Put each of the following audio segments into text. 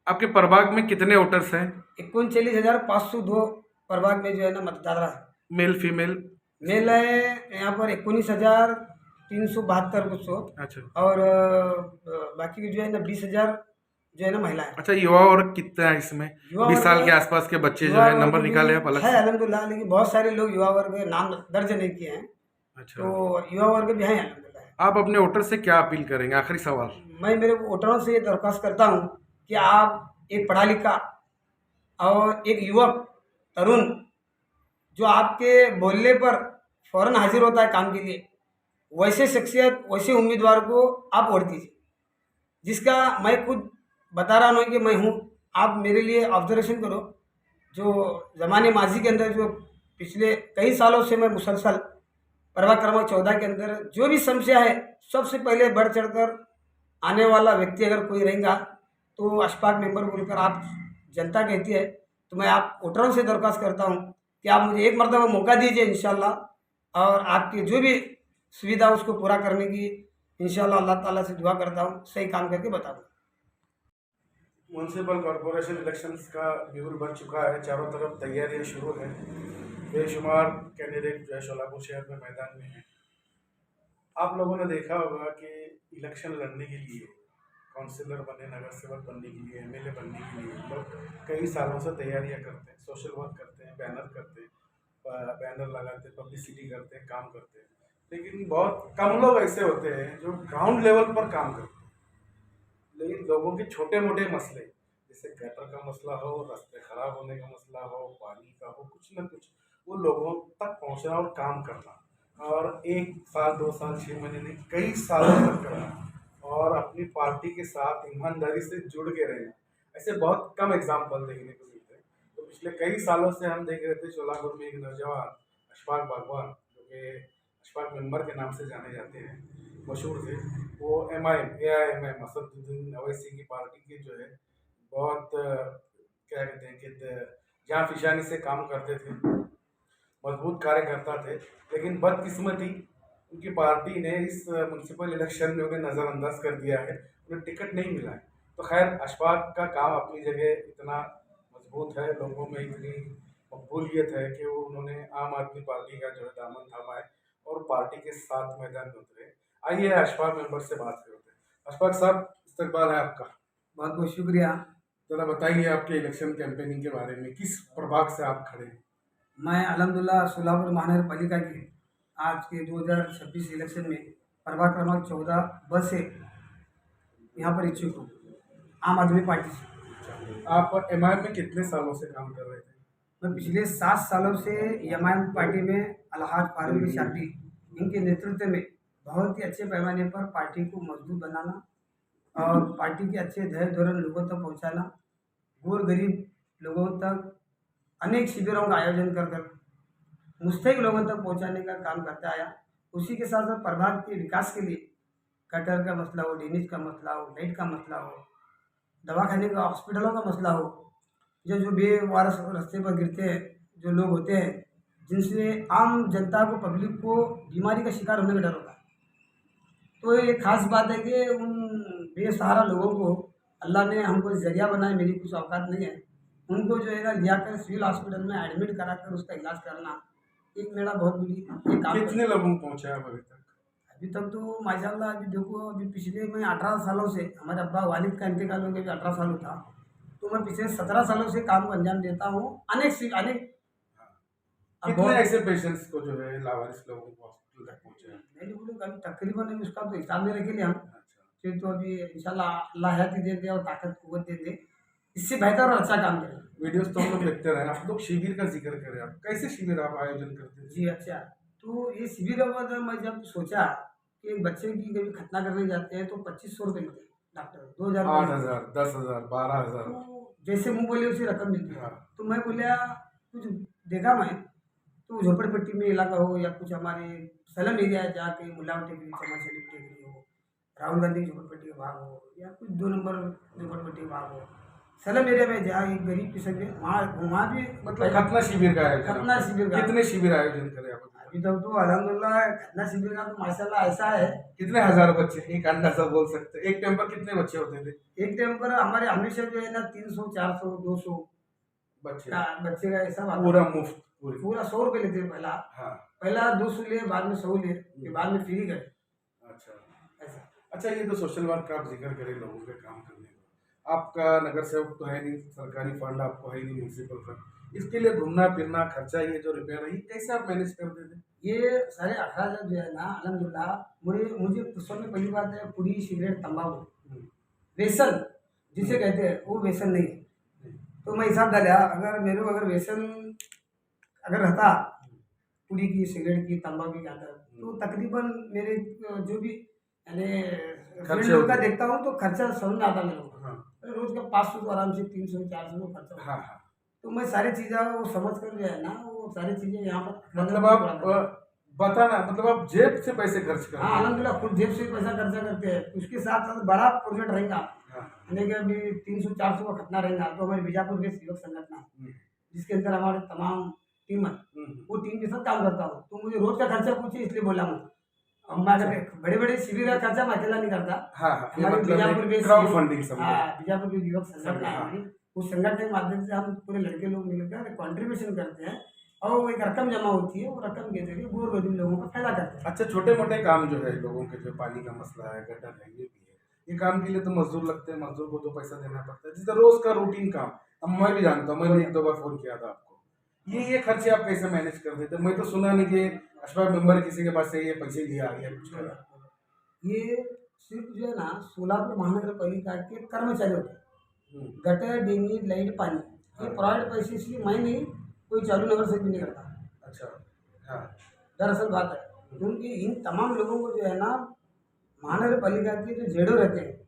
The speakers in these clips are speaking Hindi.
आपके प्रभाग में कितने वोटर्स हैं? 39,502 प्रभाग में जो है ना मतदाता है। Male female? मेल है यहाँ पर 19,372 कुछ सौ। अच्छा। और बाकी जो है ना 20,000 जो है ना महिलाएं। अच्छा, युवा वर्ग कितना है इसमें? युवा 20 वर्ग साल के में आसपास के बच्चे जो युवा है वर्ग नंबर भी निकाले हैं अलग है से? अल्हम्दुलिल्लाह, लेकिन बहुत सारे लोग युवा वर्ग में नाम दर्ज नहीं किए हैं, अच्छा। तो युवा वर्ग भी हैं अल्हम्दुलिल्लाह। आप अपने वोटर से क्या अपील करेंगे? आखिरी सवाल। मैं मेरे वोटरों से ये दरख्वास्त करता हूँ कि आप एक पढ़ा लिखा और एक युवक तरुण जो आपके बोलने पर फौरन हाजिर होता है काम के लिए, वैसे शख्सियत वैसे उम्मीदवार को आप वोट दीजिए, जिसका मैं खुद बता रहा हूँ कि मैं हूँ। आप मेरे लिए ऑब्जर्वेशन करो, जो ज़माने माजी के अंदर जो पिछले कई सालों से मैं मुसलसल प्रभाग क्रमांक 14 के अंदर जो भी समस्या है, सबसे पहले बढ़ चढ़कर आने वाला व्यक्ति अगर कोई रहेगा तो अशफाक मेंबर बोलकर आप जनता कहती है, तो मैं आप वोटरों से दरख्वास्त करता हूँ कि आप मुझे एक मरतबा मौका दीजिए इंशाल्लाह, और आपकी जो भी सुविधा उसको पूरा करने की इंशाल्लाह अल्लाह ताला से दुआ करता हूँ, सही काम करके बताऊँगा। म्यूनसिपल कॉरपोरेशन इलेक्शंस का बिगुल बन चुका है, चारों तरफ तैयारियां शुरू हैं। बेशुमार कैंडिडेट जो है शोलापुर शहर में मैदान में हैं। आप लोगों ने देखा होगा कि इलेक्शन लड़ने के लिए, काउंसिलर बने, नगर सेवक बनने के लिए, एमएलए बनने के लिए लोग कई सालों से तैयारियां करते हैं, सोशल वर्क करते हैं, बैनर करते हैं, बैनर लगाते हैं, पब्लिसिटी करते हैं, काम करते हैं। लेकिन बहुत कम लोग ऐसे होते हैं जो ग्राउंड लेवल पर काम करते हैं। लेकिन लोगों के छोटे मोटे मसले, जैसे गटर का मसला हो, रास्ते खराब होने का मसला हो, पानी का हो, कुछ ना कुछ, वो लोगों तक पहुंचना और काम करना, और 1 साल 2 साल 6 महीने नहीं, कई सालों तक करना और अपनी पार्टी के साथ ईमानदारी से जुड़ के रहना, ऐसे बहुत कम एग्जाम्पल देखने को मिलते हैं। तो पिछले कई सालों से हम देख रहे थे शोलापुर में एक नौजवान अशफाक बागवान, जो कि अशफाक मेंबर के नाम से जाने जाते हैं, मशहूर थे। वो AIMM असदुद्दीन अवैसी की पार्टी के जो है बहुत क्या कहते हैं कि जान फिशानी से काम करते थे, मजबूत कार्यकर्ता थे। लेकिन बदकिस्मती उनकी पार्टी ने इस म्यूनसिपल इलेक्शन में उन्हें नज़रअंदाज कर दिया है, उन्हें टिकट नहीं मिला है। तो खैर, अशफाक का काम अपनी जगह इतना मजबूत है, लोगों में इतनी मकबूलियत है कि वो उन्होंने आम आदमी पार्टी का जो है दामन थामा है और पार्टी के साथ मैदान में उतरे। आइए अशफाक मेंबर से बात करते हैं। अशफाक साहब, इस्तकबाल है आपका। बहुत बहुत शुक्रिया। ज़रा बताइए आपके इलेक्शन कैंपेनिंग के बारे में, किस प्रभाग से आप खड़े हैं? मैं अल्हम्दुलिल्लाह सोलापुर महानगर पालिका की आज के 2026 इलेक्शन में प्रभाग क्रमांक 14 ब से यहाँ पर इच्छुक हूँ, आम आदमी पार्टी से। आप MIM में कितने सालों से काम कर रहे थे? मैं पिछले 7 सालों से एमआईएम पार्टी में अलहाज फारूक शादी इनके नेतृत्व में बहुत ही अच्छे पैमाने पर पार्टी को मजबूत बनाना और पार्टी के अच्छे धैर्य धोरण लोगों तक पहुंचाना, गोर गरीब लोगों तक अनेक शिविरों का आयोजन कर कर मुस्तहिक लोगों तक पहुंचाने का काम करता आया। उसी के साथ साथ प्रभाग के विकास के लिए गटर का मसला हो, ड्रेनेज का मसला हो, लाइट का मसला हो, दवाखाने का, हॉस्पिटलों का मसला हो, जो जो बेवारस रास्ते पर गिरते हैं, जो लोग होते हैं जिनसे आम जनता को, पब्लिक को बीमारी का शिकार होने का डर होता है, तो ये खास बात है कि उन बेसहारा लोगों को अल्लाह ने हमको जरिया बनाया, मेरी कुछ औकात नहीं है, उनको जो है ना लिया कर सिविल हॉस्पिटल में एडमिट करा कर उसका इलाज करना एक मेरा बहुत बड़ी ये काम कितने लोगों को पहुंचा है अभी तक? अभी तक तो माशाल्लाह अभी देखो, अभी पिछले मैं 18 सालों से, हमारे अब्बा वालिद का इंतकाल हो गया अभी 18 साल था, तो मैं पिछले 17 सालों से काम को अंजाम देता हूँ। अनेक अब कितने बहुत ऐसे पेशेंट्स को जो है लावारिस लोगों को हॉस्पिटल तक पहुंचे हैं? नहीं बोलूँगा, अभी तकरीबन अभी उसका तो हिसाब में रखेंगे हम, अच्छा। फिर तो अभी इंशाल्लाह अल्लाह हयात दे दे और ताकत कुव्वत दे दे, इससे बेहतर और अच्छा काम करेंगे। वीडियोस तो हम लोग देखते रहे। आप लोग शिविर का जिक्र करें, आप कैसे शिविर आप आयोजन करते थे? जी अच्छा, तो ये शिविर अवध मैं जब सोचा कि एक बच्चे की कभी खतना करने जाते हैं तो 2500 रुपये मिलते हैं, डॉक्टर 2000 रुपये 8,000, 10,000, 12,000। तो जैसे मुँह बोले उसी रकम मिलती है। हाँ। तो मैं बोलिया कुछ देखा मैं, तो झोपड़पट्टी में इलाका हो या कुछ हमारे सलम एरिया है जहाँ कहीं मुलायम टेकरी, चमन शरीफ टेकरी हो, राहुल गांधी की झोपड़पट्टी का भाग हो या कुछ 2 नंबर झोपड़पट्टी का भाग हो, सलम एरिया में जहाँ एक गरीब किस्म के वहाँ भी मतलब खतना शिविर का आयोजन खतना शिविर का कितने शिविर आयोजन करे आप? अभी तक तो अल्हम्दुलिल्लाह खतना शिविर का तो माशाल्लाह ऐसा है। कितने हजार बच्चे, एक अंदाजा बोल सकते हैं? एक टाइम पर कितने बच्चे होते थे? एक टाइम पर हमारे हमेशा जो है ना 300 400 200 बच्चे बच्चे का ऐसा बात पूरा मुफ्त पूरी? पूरा 100 रुपये लेते हैं पहला। हाँ। पहला 200 लिए, बाद में 100 लिए, फिर बाद में फ्री करे अच्छा ऐसा। अच्छा, ये तो सोशल वर्क का आप जिक्र करें लोगों के काम करने का, आपका नगर सेवक तो है नहीं, सरकारी फंड आपको है नहीं, म्यूनसिपल फंड, इसके लिए घूमना फिरना खर्चा, ये जो रिपेयर है, ये कैसे आप मैनेज करते थे? ये सारे 18 जो है ना अल्हम्दुलिल्लाह मुझे उस समय पहली बात है पूरी सिगरेट तंबाकू व्यसन जिसे कहते हैं वो व्यसन नहीं है। तो मैं हिसाब डाला अगर व्यसन अगर रहता पूरी की सिगरेट की तंबाकू के अंदर तो तकरीबन मेरे जो भी यानी खर्चे लोग का होते। देखता हूँ तो खर्चा समझ में आता मेरे को। हाँ रोज का 500 तो आराम से 300 400 का खर्चा होता है। हाँ हाँ। तो मैं सारी चीज़ें वो समझ कर जो है ना वो सारी चीज़ें यहाँ पर मतलब आप बताना, मतलब आप जेब से पैसे खर्च करते हाँ हैं? अलहमदिल्ला खुद जेब से ही पैसा खर्चा करते हैं। उसके साथ साथ बड़ा प्रोजेक्ट रहेगा हाँ। यानी कि अभी 300 400 का खतना रहेगा तो हमारे बीजापुर में युवक संगठन है जिसके अंदर हमारे तमाम टीम है, वो टीम के साथ काम करता हूँ। तो मुझे रोज का खर्चा पूछे इसलिए बोला हूँ। और मैं अगर बड़े बड़े शिविर का खर्चा मैं अकेला नहीं करता। हाँ हाँ, ये हमारे मतलब बीजापुर में क्राउड फंडिंग समझो। हाँ बीजापुर में युवक संगठन है हाँ। हमारी, उस संगठन के माध्यम से हम पूरे लड़के लोग मिलकर कंट्रीब्यूशन करते हैं और वो एक रकम जमा होती है, वो रकम के जरिए बोर गरीब लोगों का फायदा करते हैं। अच्छा, छोटे मोटे काम जो है लोगों के, जो पानी का मसला है, गटर है, ये भी है, ये काम के लिए तो मजदूर लगते हैं, मजदूर को तो पैसा देना पड़ता है, जिसका रोज का रूटीन काम। अब मैं भी जानता हूँ, मैंने 1-2 बार फोन किया था आपको, ये खर्चे आप कैसे मैनेज कर देते? मैं तो सुना नहीं कि अशफाक मेंबर किसी के पास से ये पैसे लिया या कुछ करा। ये सिर्फ जो है ना सोलापुर महानगर पालिका के कर्मचारी होते हैं। गटर डेंगी लाइट पानी ये प्रोवाइड पैसे इसलिए मैं नहीं कोई चालू नगर से भी नहीं करता। अच्छा हाँ। दरअसल बात है क्योंकि इन तमाम लोगों को जो है ना महानगर पालिका के जो जेडो रहते हैं,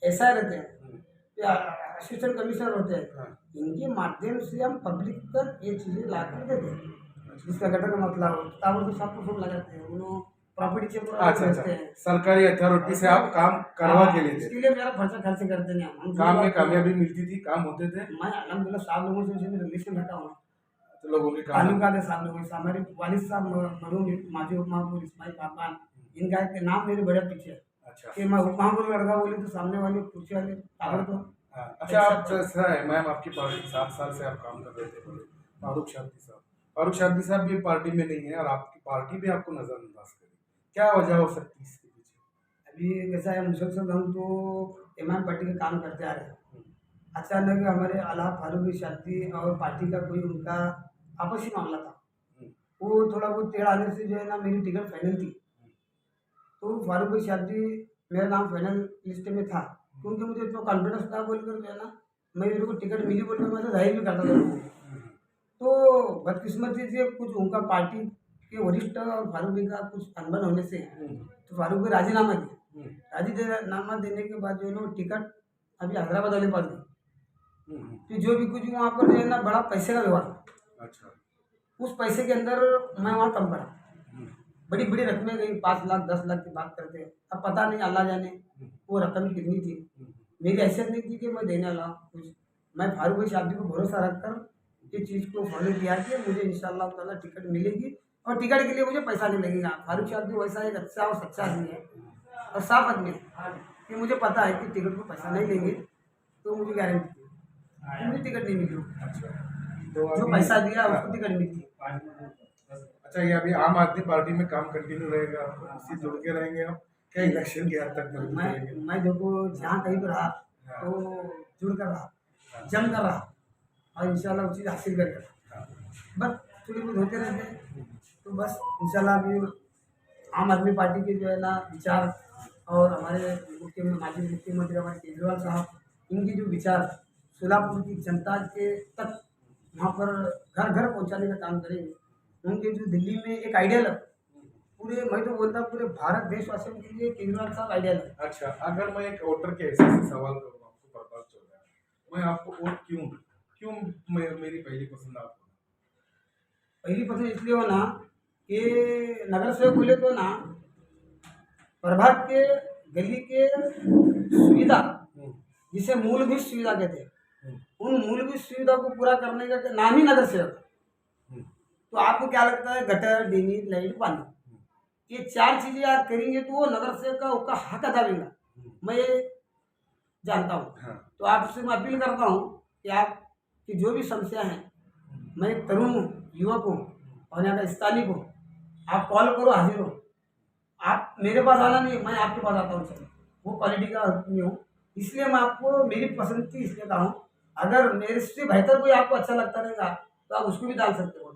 एसआई रहते हैं या असिस्टेंट कमिश्नर होते हैं, हाँ। इनके माध्यम से हम पब्लिक तक ये चीज़ें ला कर देते हैं। जिसका गटर का मसला हो ताबड़ तो सबको फोन लगाते हैं, उन्होंने प्रॉपर्टी चेक अच्छा अच्छा, सरकारी अथॉरिटी से आप काम करवा के लेते? इसके लिए मेरा खर्चा खर्च करते नहीं हम काम में कामयाबी मिलती थी, काम होते थे? मैं अल्हम्दुलिल्लाह 7 लोगों से रिलेशन रखा हूँ तो लोगों के काम तालुका के 7 लोगों से। हमारे वालिद साहब मरहूम माजी उपमहापौर इस्माइल पापान, इनका एक नाम मेरे बड़े पीछे है अच्छा कि मैं उपमहापौर लड़का बोले तो सामने वाले कुर्सी वाले ताबड़ तो हाँ। अच्छा, आप जैसा है मैम, आपकी पार्टी 7 साल से आप काम कर रहे थे, बोले फारूक शाब्दी साहब भी पार्टी में नहीं है और आपकी पार्टी भी आपको नजरअंदाज करी, क्या वजह हो सकती है इसके पीछे? अभी कैसा है मुसलसल हम तो इमाम पार्टी का काम करते आ रहे हैं। अचानक हमारे आला फारूक शादी और पार्टी का कोई उनका आपसी मामला था, वो थोड़ा बहुत टेढ़ आने से जो है ना मेरी टिकट फाइनल थी। तो फारूक शादी मेरा नाम फाइनल लिस्ट में था क्योंकि मुझे इतना कॉन्फिडेंस था बोलकर जो है ना मैं मेरे को टिकट मिली बोलकर मैं तो जाहिर भी करता था लोगों को। तो बदकिस्मती से कुछ उनका पार्टी के वरिष्ठ और फारूक भाई का कुछ अनबन होने से तो फारूक भाई राजीनामा दिया। राजीनामा देने के बाद जो है ना वो टिकट अभी हैदराबाद वाले पास गई। तो जो भी कुछ वहाँ पर जो है ना बड़ा पैसे का व्यवहार था। अच्छा, उस पैसे के अंदर मैं वहाँ कम पड़ा, बड़ी बड़ी रकमें गई, 5 लाख 10 लाख की बात करते हैं। अब पता नहीं अल्लाह जाने वो रकम कितनी थी, मेरी हैसियत नहीं थी कि मैं देने वाला कुछ। मैं फारूक भाई शादी को भरोसा रखकर ये चीज़ को फॉलो किया कि मुझे इंशाल्लाह ताला टिकट मिलेगी और टिकट के लिए मुझे पैसा नहीं लगेगा। फारूक शादी वैसा एक अच्छा और सच्चा आदमी है और साफ आदमी है कि मुझे पता है कि टिकट को पैसा नहीं लेंगे तो मुझे गारंटी थी कि मुझे टिकट नहीं मिली। तो जो अभी पैसा दिया उसको टिकट मिली। अच्छा, ये अभी आम आदमी पार्टी में काम कंटिन्यू रहेगा, इससे जुड़ के रहेंगे आप क्या इलेक्शन की हद तक मजबूत रहेंगे? मैं देखो जहाँ कहीं पर रहा तो जुड़ कर रहा, जम कर रहा और इंशाल्लाह वो चीज़ हासिल कर रहा। बस थोड़ी बहुत होते रहते हैं तो बस इंशाल्लाह अभी आम आदमी पार्टी के जो है ना विचार और हमारे माजी मुख्यमंत्री हमारे केजरीवाल साहब इनके जो विचार सोलापुर की जनता के तक वहाँ पर घर घर पहुँचाने का काम करेंगे। उनके जो दिल्ली में एक आइडियल है पूरे, मैं तो बोलता हूँ पूरे भारत देशवासियों के लिए केजरीवाल साहब आइडियल है। अच्छा, अगर मैं एक वोटर के हिसाब से सवाल करूँ आपको, बर्बाद चल रहा है, मैं आपको वोट क्यों क्यों मेरी पहली पसंद आपको? पहली पसंद इसलिए हो ना कि नगर सेवक बोले तो ना प्रभाग के गली के सुविधा जिसे मूलभूत सुविधा कहते हैं उन मूलभूत सुविधा को पूरा करने का नाम ही नगर सेवक है। हम्म, तो आपको क्या लगता है, गटर, ड्रेनेज, लाइट, पानी, ये 4 चीजें आप करेंगे तो वो नगर सेवक का उसका हक अदा होगा। मैं ये जानता हूँ। हाँ, तो आपसे मैं अपील करता हूँ कि आपकी जो भी समस्या है, मैं एक तरुण हूँ, युवक हूँ और यहाँ का स्थानीय हूँ, आप कॉल करो, हाजिर हो। आप मेरे पास आना नहीं, मैं आपके पास आता हूँ। चलो, वो क्वालिटी का नहीं हूँ, इसलिए मैं आपको मेरी पसंद की इसलिए कहा हूँ। अगर मेरे से बेहतर कोई आपको अच्छा लगता रहेगा तो आप उसको भी डाल सकते हो।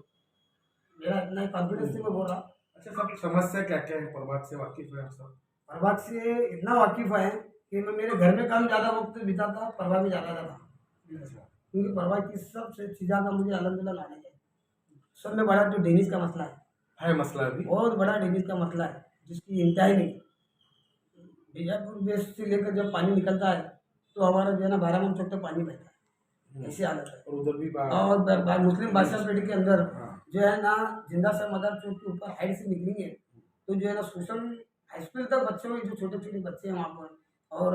मेरा इतना कॉन्फिडेंस से मैं बोल रहा हूँ। अच्छा, सब समस्या क्या क्या है प्रभात से वाकिफ है आप सब? प्रभात से इतना वाकिफ है कि मैं मेरे घर में काम ज़्यादा वक्त बिताता, प्रभात में ज़्यादा जाता, अच्छा, क्योंकि प्रभात की सबसे चीज़ों का मुझे अलहमदिल्ला नॉलेज है। सब में बड़ा जो ड्रेनेज का मसला है, मसला अभी? बहुत बड़ा ड्रेनेज का मसला है, जिसकी इंतहा नहीं। बीजापुर बेस से लेकर जब पानी निकलता है तो हमारा जो है ना 12 चौक तक पानी बहता है, ऐसी हालत है। और उधर भी और मुस्लिम बादशाह पेट के अंदर हाँ, जो है ना जिंदा सा मदर चौक के ऊपर हाइट से निकलेंगे तो जो है ना सोशल हाई स्कूल तक बच्चों में जो छोटे छोटे बच्चे हैं वहाँ पर, और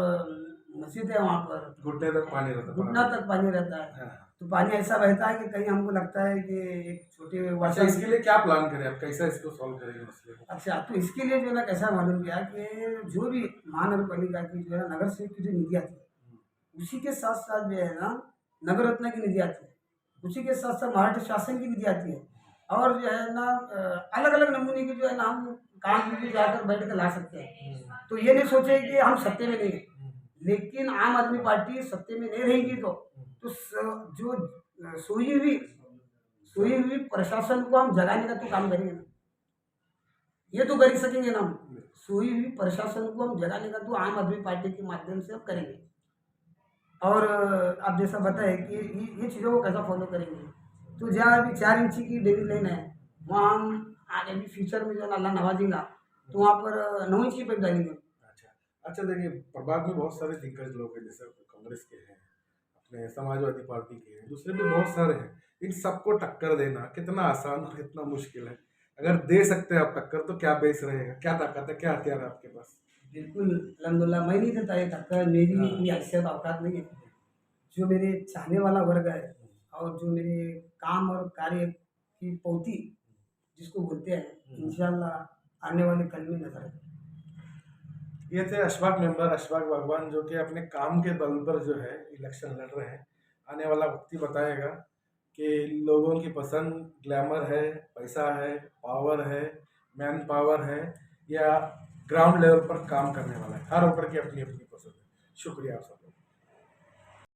मस्जिद है वहाँ पर, घुटने तक पानी रहता घुटना तक पानी रहता है। हाँ। तो पानी ऐसा बहता है कि कहीं हमको लगता है कि एक छोटे अच्छा, वर्षा। इसके लिए क्या प्लान करें आप, कैसे इसको सॉल्व करेंगे मसले को? अच्छा, तो इसके लिए जो है ना कैसा मालूम किया कि जो भी महानगर पालिका की जो है ना नगर सेवक की जो निधि आती है, उसी के साथ साथ जो है ना नगर रत्न की निधि आती है, उसी के साथ साथ महाराष्ट्र शासन की निधि आती है, और जो है ना अलग अलग नमूने की जो है ना हम काम की जाकर बैठ कर ला सकते हैं। तो ये नहीं सोचे कि हम सत्ते में नहीं है, लेकिन आम आदमी पार्टी सत्ते में नहीं रहेगी तो जो सोई हुई प्रशासन को हम जगाने का तो काम करेंगे ना, ये तो कर ही सकेंगे ना हम। सोई हुई प्रशासन को हम जगाने का तो आम आदमी पार्टी के माध्यम से हम करेंगे। और आप जैसा बताए कि ये चीज़ों को कैसा फॉलो करेंगे, तो जहाँ अभी 4 इंची की डेली लाइन है, वहाँ हम आगे भी फ्यूचर में जो है ना अल्लाह नवाजेगा तो वहाँ पर 9 इंची पाइप डालेंगे। अच्छा, अच्छा, देखिए प्रभात में बहुत सारे दिग्गज लोग हैं, जैसे कांग्रेस के हैं, अपने समाजवादी पार्टी के हैं, दूसरे भी बहुत सारे हैं। इन सबको टक्कर देना कितना आसान और कितना मुश्किल है? अगर दे सकते हैं आप टक्कर तो क्या बेस रहेगा, क्या ताकत है, क्या हथियार है आपके पास? बिल्कुल अल्हम्दुलिल्लाह, मैं नहीं देता ये टक्कर, मेरी हाँ। इतनी हैसियत औकात नहीं है। जो मेरे चाहने वाला वर्ग है और जो मेरे काम और कार्य की पौती जिसको बोलते हैं, इंशाल्लाह आने वाले कल में नजर आएगा। ये थे अशफाक मेंबर अशफाक बागवान, जो कि अपने काम के बल पर जो है इलेक्शन लड़ रहे हैं। आने वाला वक्त ही बताएगा कि लोगों की पसंद ग्लैमर है, पैसा है, पावर है, मैन पावर है, या ग्राउंड लेवल पर काम करने वाला है। हर ऊपर की अपनी अपनी पसंद है। शुक्रिया आप सब।